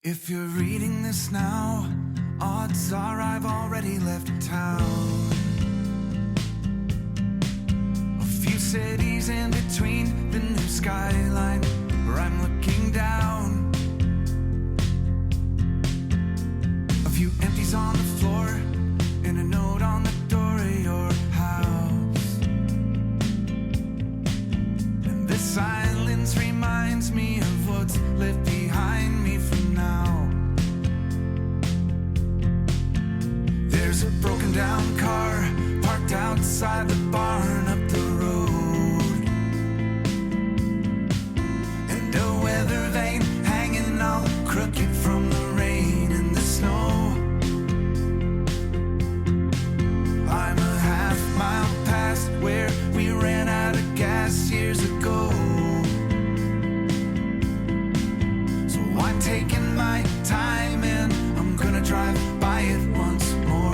If you're reading this now, odds are I've already left town. A few cities in between the new skyline where I'm looking down. A few empties on the floor and a note on the door of your house. And this silence reminds me of what's left behind me from now. There's a broken down car parked outside the barn up the road, and a weather vane hanging all crooked from the rain and the snow. I'm a half mile past where we ran out of gas years ago, so I'm taking my time and I'm gonna drive by it once more.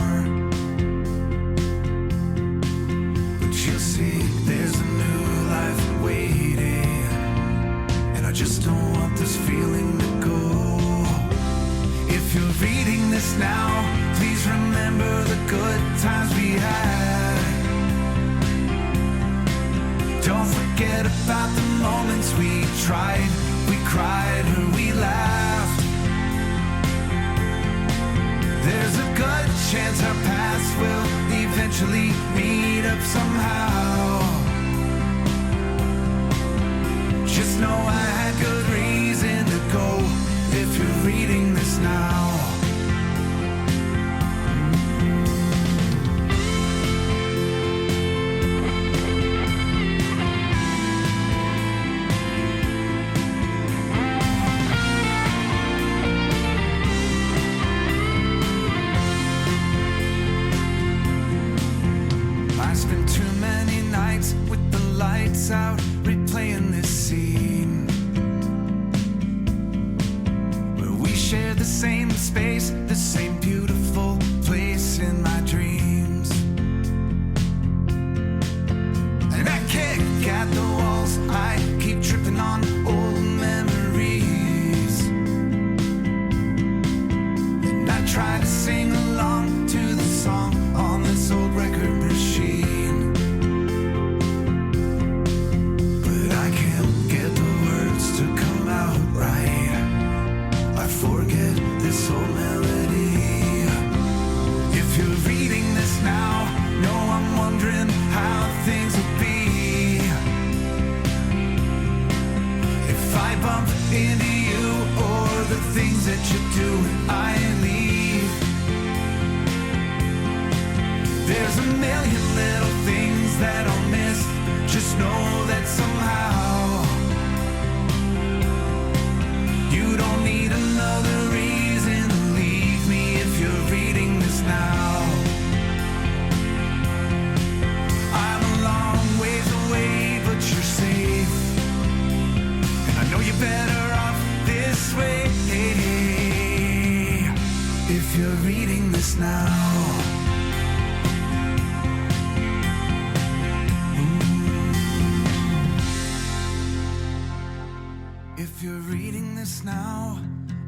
But you'll see there's a new life waiting, and I just don't want this feeling to go. If you're reading this now, please remember the good times we had. Don't forget about the moments we tried, we cried, or we laughed. There's a good chance our paths will eventually meet up somehow. Just know I had good reason to go if you're reading this now. I spent too many nights with the lights out, replaying this scene where we share the same space, the same beautiful place in my dreams. And I kick at the walls, I keep tripping on old memories, and I try to sing along to the song on this old record machine, but I can't get the words to come out right. I forget this old melody. If you're reading this now, know I'm wondering how things will be if I bump into you or the things that you do when I leave. There's a million little things that I'll miss. Just know that somehow you don't need another reason to leave me if you're reading this now. I'm a long ways away, but you're safe, and I know you're better off this way if you're reading this now. If you're reading this now,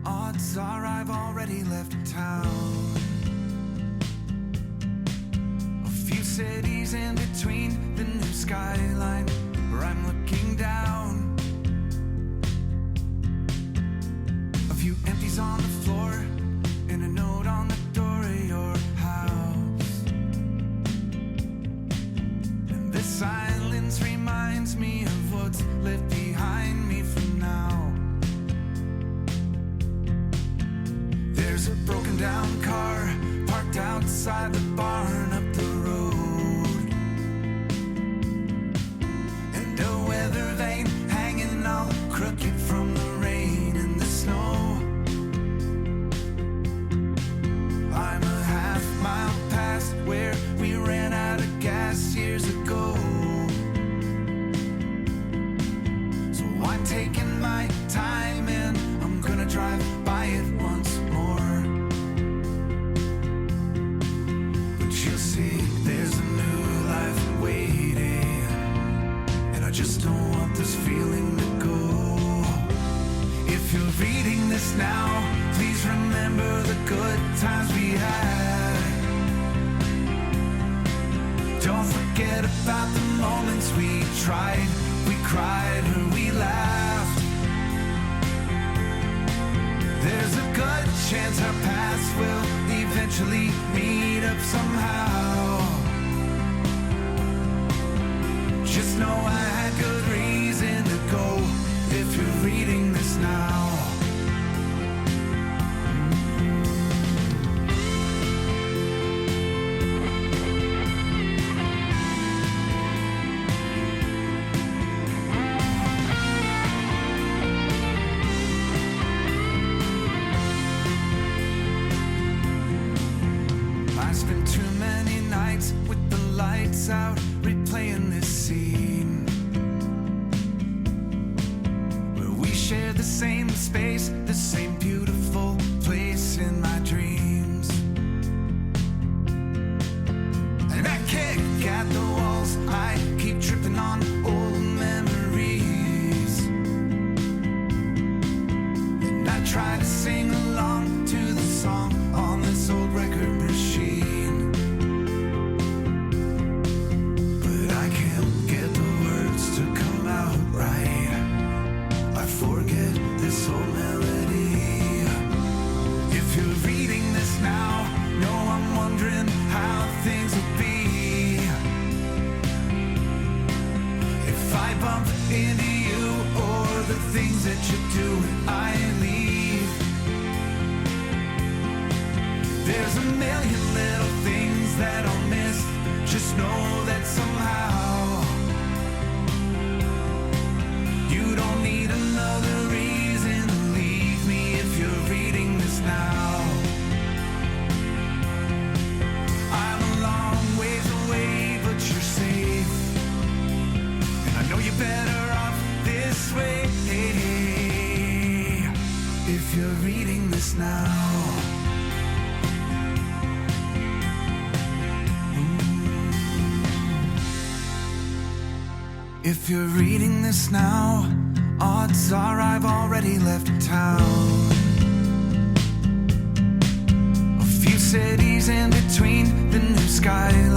odds are I've already left town. A few cities in between the new skyline where I'm looking down. A few empties on the floor and a note on the door of your house. And this silence reminds me of what's left behind me from now. There's a broken down car parked outside the barn up the road, and a weather vane hanging all crooked from the rain and the snow. I'm a half mile past where we ran out of gas years ago, so I'm taking my time and I'm gonna drive by it once more. But you'll see there's a new life waiting, and I just don't want this feeling to go. If you're reading this now, please remember the good times we had. Don't forget about the moments we tried, we cried, or we laughed. There's a good chance our paths will eventually meet up somehow. Just know I had good reason to go if you're reading this now. Out replaying this scene where we share the same space, the same beautiful place in my dreams. And I kick at the walls, I keep tripping on old memories, and I try to sing along to the song on this old record machine. Into you or the things that you do when I leave. There's a million little things that I'll miss. Just know that somehow you don't need another reason to leave me if you're reading this now. I'm a long ways away, but you're safe, and I know you better this way if you're reading this now. If you're reading this now, odds are I've already left town. A few cities in between, the new skyline